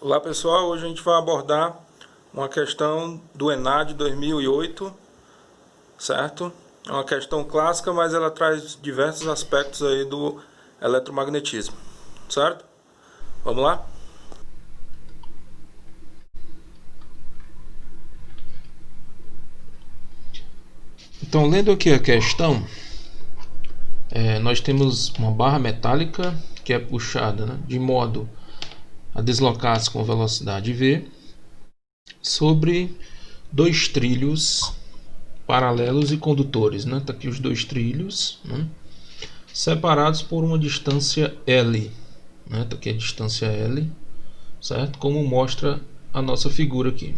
Olá pessoal, hoje a gente vai abordar uma questão do ENAD 2008, certo? É uma questão clássica, mas ela traz diversos aspectos aí do eletromagnetismo, certo? Vamos lá? Então, lendo aqui a questão, nós temos uma barra metálica que é puxada, né, de modo a deslocar-se com velocidade v sobre dois trilhos paralelos e condutores. Né? Tá aqui os dois trilhos, né, separados por uma distância L. Né? Tá aqui a distância L, certo? Como mostra a nossa figura aqui.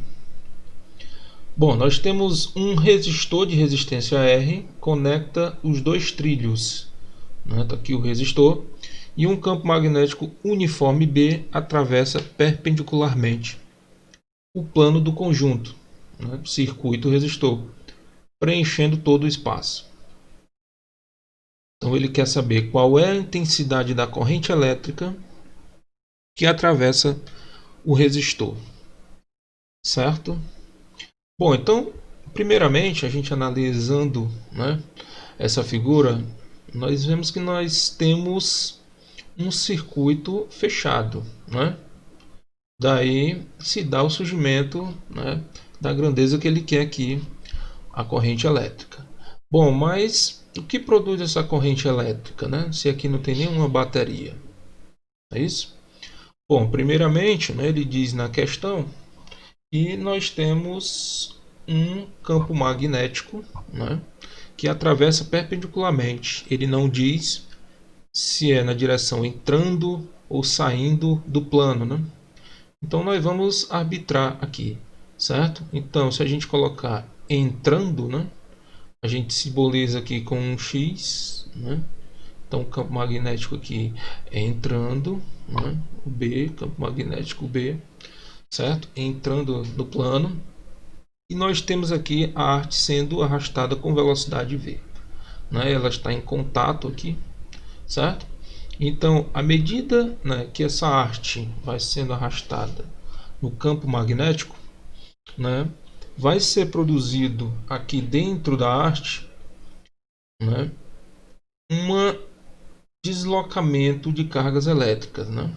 Bom, nós temos um resistor de resistência R, conecta os dois trilhos. Está aqui o resistor. E um campo magnético uniforme B atravessa perpendicularmente o plano do conjunto, né, circuito resistor, preenchendo todo o espaço. Então ele quer saber qual é a intensidade da corrente elétrica que atravessa o resistor, certo? Bom, então, primeiramente, a gente analisando, né, essa figura, nós vemos que nós temos um circuito fechado, né? Daí se dá o surgimento, né, da grandeza que ele quer aqui, a corrente elétrica. Bom, mas o que produz essa corrente elétrica, né? Se aqui não tem nenhuma bateria, é isso? Bom, primeiramente, né, ele diz na questão que nós temos um campo magnético, né, que atravessa perpendicularmente. Ele não diz se é na direção entrando ou saindo do plano, né? Então nós vamos arbitrar aqui, certo? Então se a gente colocar entrando, né, a gente simboliza aqui com um X, né? Então o campo magnético aqui é entrando, né? O B, campo magnético B, certo? Entrando no plano. E nós temos aqui a arte sendo arrastada com velocidade v, né? Ela está em contato aqui, certo? Então, à medida, né, que essa arte vai sendo arrastada no campo magnético, né, vai ser produzido aqui dentro da arte, né, um deslocamento de cargas elétricas. Né?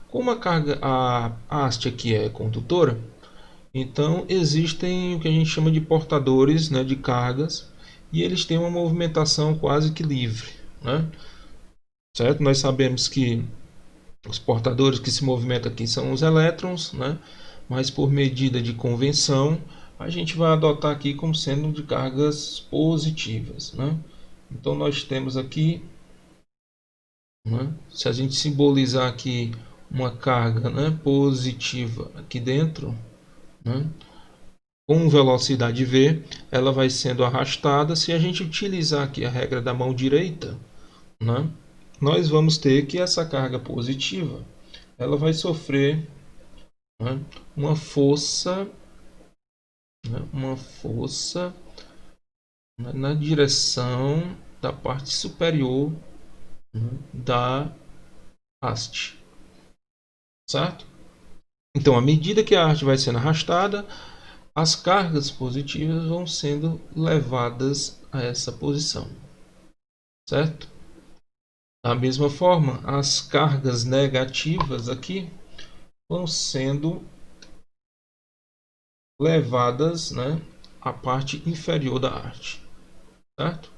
Como a haste aqui é condutora, então existem o que a gente chama de portadores, né, de cargas, e eles têm uma movimentação quase que livre. Né? Certo? Nós sabemos que os portadores que se movimentam aqui são os elétrons, né? Mas por medida de convenção, a gente vai adotar aqui como sendo de cargas positivas. Né? Então nós temos aqui, né? Se a gente simbolizar aqui uma carga, né, positiva aqui dentro, né, com velocidade v, ela vai sendo arrastada. Se a gente utilizar aqui a regra da mão direita, né, nós vamos ter que essa carga positiva ela vai sofrer, né, uma força, né, na direção da parte superior, né, da haste, certo? Então, à medida que a haste vai sendo arrastada, as cargas positivas vão sendo levadas a essa posição, certo? Da mesma forma, as cargas negativas aqui vão sendo levadas, né, à parte inferior da haste, certo?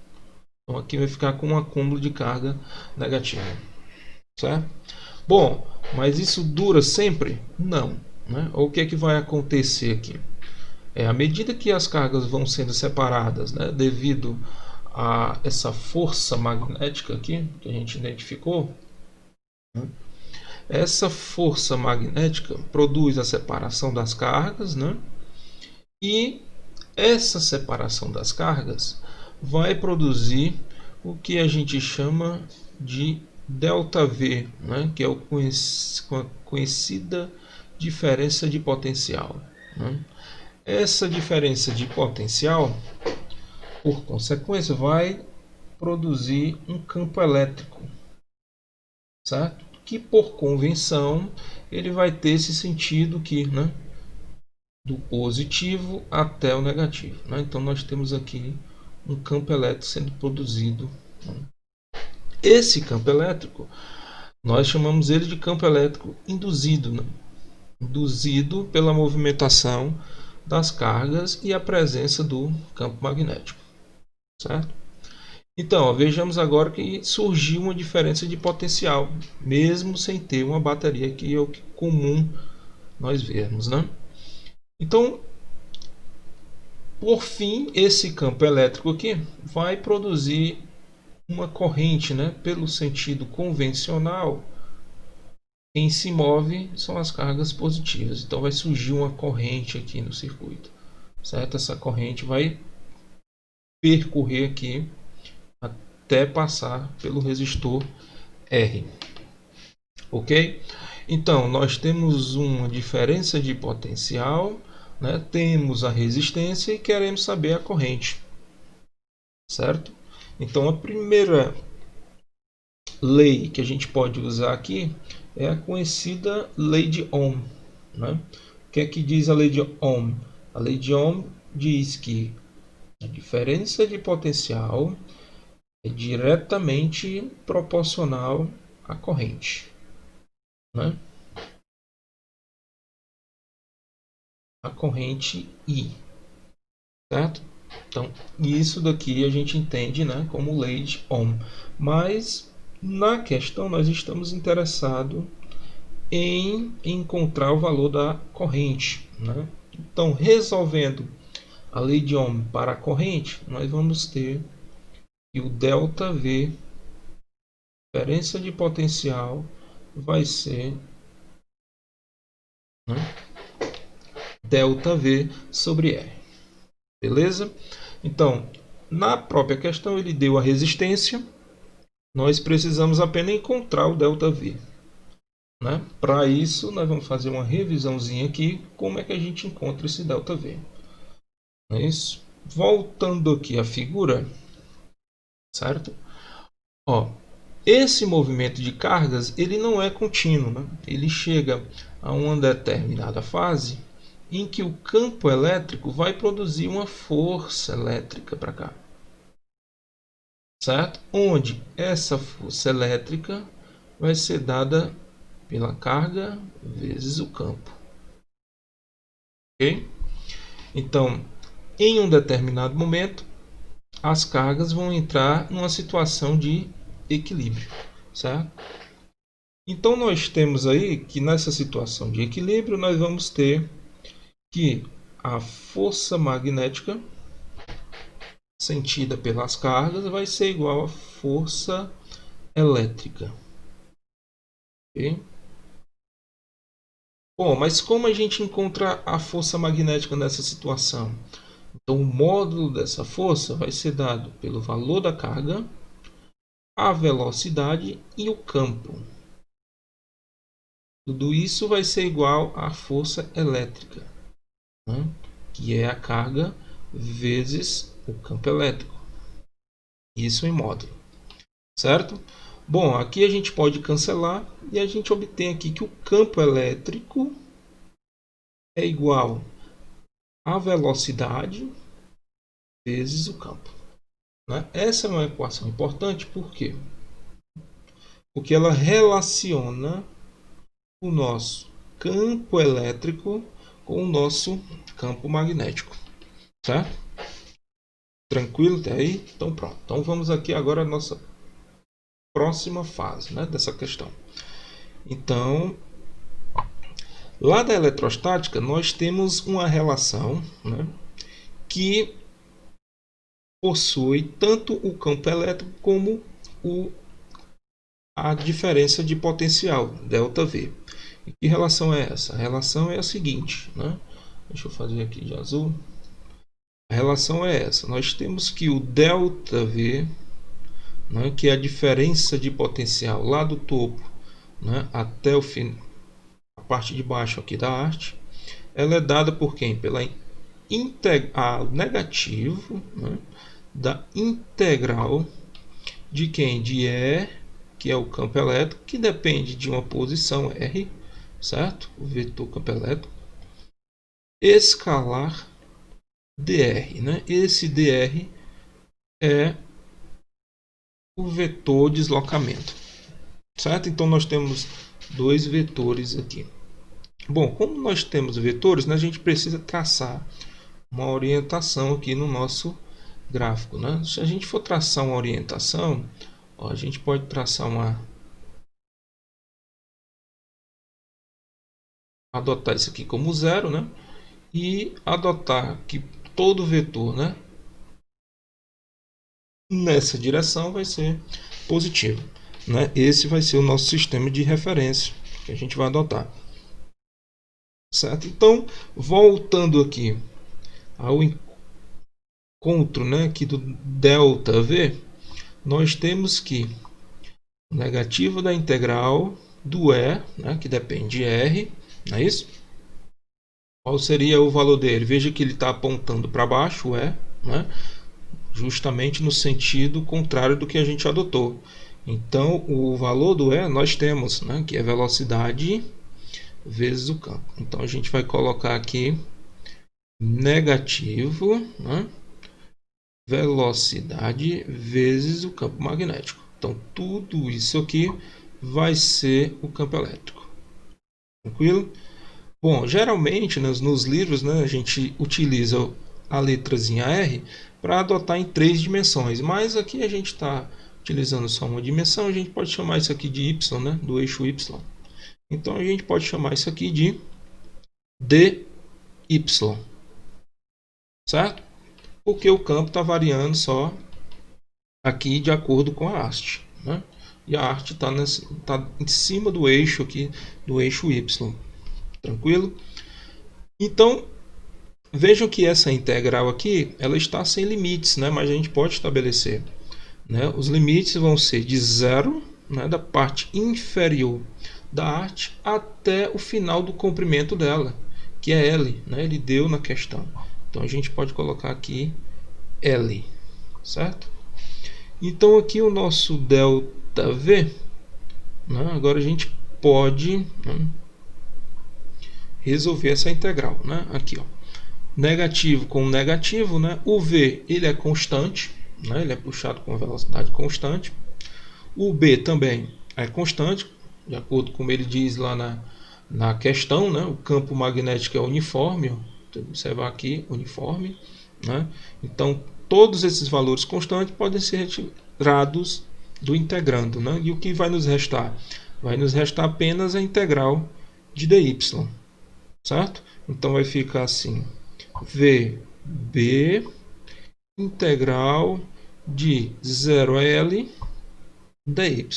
Então aqui vai ficar com um acúmulo de carga negativa, certo? Bom, mas isso dura sempre? Não. Né? O que é que vai acontecer aqui? À medida que as cargas vão sendo separadas, né, devido a essa força magnética aqui que a gente identificou, né, essa força magnética produz a separação das cargas, né, e essa separação das cargas vai produzir o que a gente chama de ΔV, né, que é a conhecida diferença de potencial. Né? Essa diferença de potencial, por consequência, vai produzir um campo elétrico, certo? Que por convenção ele vai ter esse sentido aqui, né? Do positivo até o negativo, né? Então nós temos aqui um campo elétrico sendo produzido, né? Esse campo elétrico nós chamamos ele de campo elétrico induzido, né? Induzido pela movimentação das cargas e a presença do campo magnético, certo? Então, ó, vejamos agora que surgiu uma diferença de potencial, mesmo sem ter uma bateria, que é o que comum nós vermos, né? Então, por fim, esse campo elétrico aqui vai produzir uma corrente, né? Pelo sentido convencional, quem se move são as cargas positivas. Então vai surgir uma corrente aqui no circuito, certo? Essa corrente vai percorrer aqui até passar pelo resistor R, ok? Então nós temos uma diferença de potencial, né? Temos a resistência e queremos saber a corrente, certo? Então a primeira lei que a gente pode usar aqui é a conhecida lei de Ohm, né? O que é que diz a lei de Ohm? A lei de Ohm diz que a diferença de potencial é diretamente proporcional à corrente, né? A corrente I, certo? Então, isso daqui a gente entende, né, como lei de Ohm. Mas na questão nós estamos interessados em encontrar o valor da corrente, né? Então, resolvendo a lei de Ohm para a corrente, nós vamos ter que o ΔV, diferença de potencial, vai ser, né, ΔV sobre R. Beleza? Então, na própria questão ele deu a resistência, nós precisamos apenas encontrar o ΔV, né? Para isso, nós vamos fazer uma revisãozinha aqui, como é que a gente encontra esse ΔV. É isso? Voltando aqui à figura, certo? Ó, esse movimento de cargas ele não é contínuo, né? Ele chega a uma determinada fase em que o campo elétrico vai produzir uma força elétrica para cá, certo? Onde essa força elétrica vai ser dada pela carga vezes o campo, ok? Então, em um determinado momento, as cargas vão entrar numa situação de equilíbrio, certo? Então nós temos aí que nessa situação de equilíbrio nós vamos ter que a força magnética sentida pelas cargas vai ser igual à força elétrica, ok? Bom, mas como a gente encontra a força magnética nessa situação? Então o módulo dessa força vai ser dado pelo valor da carga, a velocidade e o campo. Tudo isso vai ser igual à força elétrica, né? Que é a carga vezes o campo elétrico. Isso em módulo, certo? Bom, aqui a gente pode cancelar e a gente obtém aqui que o campo elétrico é igual à velocidade vezes o campo, né? Essa é uma equação importante, por quê? Porque ela relaciona o nosso campo elétrico com o nosso campo magnético, certo? Tranquilo até aí? Então pronto. Então vamos aqui agora à nossa próxima fase, né, dessa questão. Então, lá da eletrostática nós temos uma relação, né, que possui tanto o campo elétrico como a diferença de potencial, ΔV. E que relação é essa? A relação é a seguinte, né? Deixa eu fazer aqui de azul. A relação é essa. Nós temos que o ΔV, né, que é a diferença de potencial lá do topo, né, até o fim, a parte de baixo aqui da arte, ela é dada por quem? Pela negativo, né, da integral de quem? De E, que é o campo elétrico, que depende de uma posição R, certo? O vetor campo elétrico escalar dr, né? Esse dr é o vetor deslocamento, certo? Então nós temos dois vetores aqui. Bom, como nós temos vetores, né, a gente precisa traçar uma orientação aqui no nosso gráfico, né? Se a gente for traçar uma orientação, ó, a gente pode traçar adotar isso aqui como zero, né? E adotar que todo vetor, né, nessa direção vai ser positivo, né? Esse vai ser o nosso sistema de referência que a gente vai adotar, certo? Então, voltando aqui ao encontro, né, aqui do ΔV, nós temos que o negativo da integral do E, né, que depende de R, não é isso? Qual seria o valor dele? Veja que ele está apontando para baixo, o E, né, justamente no sentido contrário do que a gente adotou. Então, o valor do E nós temos, né, que é velocidade vezes o campo. Então, a gente vai colocar aqui negativo, né, velocidade vezes o campo magnético. Então, tudo isso aqui vai ser o campo elétrico. Tranquilo? Bom, geralmente nos livros, né, a gente utiliza a letrazinha R para adotar em 3 dimensões, mas aqui a gente está utilizando só uma dimensão, a gente pode chamar isso aqui de Y, né, do eixo Y. Então a gente pode chamar isso aqui de dy, certo? Porque o campo está variando só aqui de acordo com a haste, né? E a haste está em cima do eixo aqui, do eixo Y. Tranquilo? Então, vejam que essa integral aqui, ela está sem limites, né? Mas a gente pode estabelecer, né? Os limites vão ser de zero, né, da parte inferior da haste até o final do comprimento dela, que é L, né? Ele deu na questão. Então a gente pode colocar aqui L, certo? Então aqui o nosso ΔV, né? Agora a gente pode, né, resolver essa integral, né? Aqui, ó, negativo com negativo, né? O V ele é constante, né? Ele é puxado com velocidade constante. O B também é constante, de acordo com ele diz lá na questão, né? O campo magnético é uniforme, ó. Observar aqui, uniforme, né? Então todos esses valores constantes podem ser retirados do integrando, né? E o que vai nos restar? Vai nos restar apenas a integral de dy, certo? Então vai ficar assim: VB integral de 0 a L dy,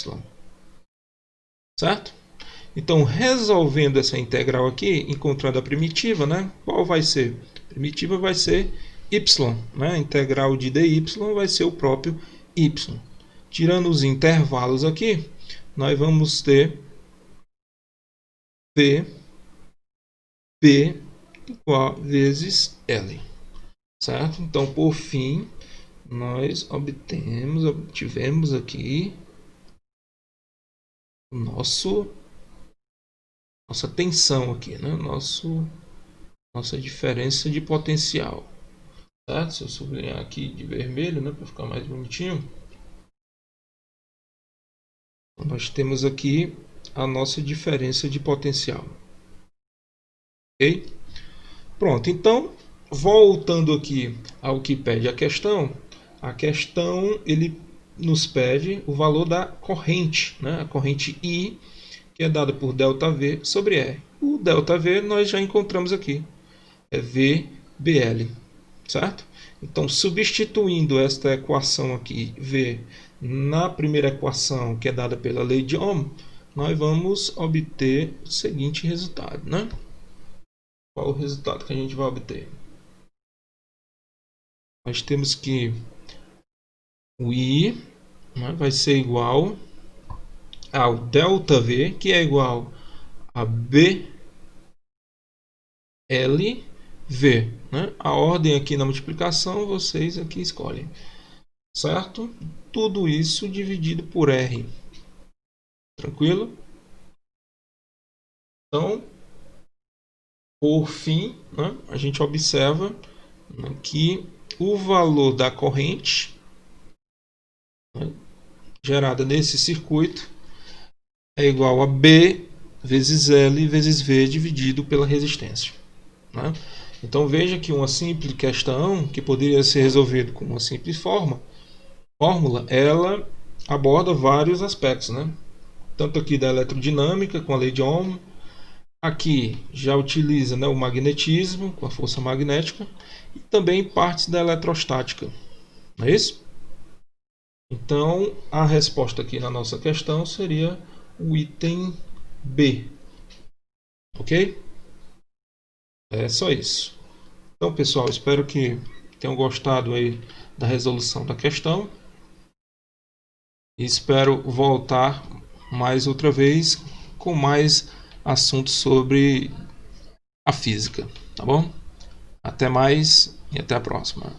certo? Então, resolvendo essa integral aqui, encontrando a primitiva, né? Qual vai ser? A primitiva vai ser y, né? A integral de dy vai ser o próprio y. Tirando os intervalos aqui, nós vamos ter v b igual vezes L, certo? Então, por fim, nós obtivemos aqui o nossa tensão aqui, né? Nossa diferença de potencial, certo? Se eu sublinhar aqui de vermelho, né, para ficar mais bonitinho, nós temos aqui a nossa diferença de potencial, ok? Pronto, então, voltando aqui ao que pede a questão ele nos pede o valor da corrente, né? A corrente I, que é dada por ΔV sobre R. O ΔV nós já encontramos aqui, é VBL, certo? Então, substituindo esta equação aqui, V, na primeira equação, que é dada pela lei de Ohm, nós vamos obter o seguinte resultado, né? Qual o resultado que a gente vai obter? Nós temos que o I, né, vai ser igual ao ΔV, que é igual a BLV, né? A ordem aqui na multiplicação vocês aqui escolhem, certo? Tudo isso dividido por R. Tranquilo? Então, por fim, né, a gente observa, né, que o valor da corrente, né, gerada nesse circuito é igual a B vezes L vezes V dividido pela resistência. Né? Então veja que uma simples questão, que poderia ser resolvida com uma simples fórmula, ela aborda vários aspectos. Né? Tanto aqui da eletrodinâmica, com a lei de Ohm, aqui já utiliza, né, o magnetismo, com a força magnética, e também partes da eletrostática. Não é isso? Então, a resposta aqui na nossa questão seria o item B. Ok? É só isso. Então, pessoal, espero que tenham gostado aí da resolução da questão. E espero voltar mais outra vez com mais assuntos sobre a física, tá bom? Até mais e até a próxima.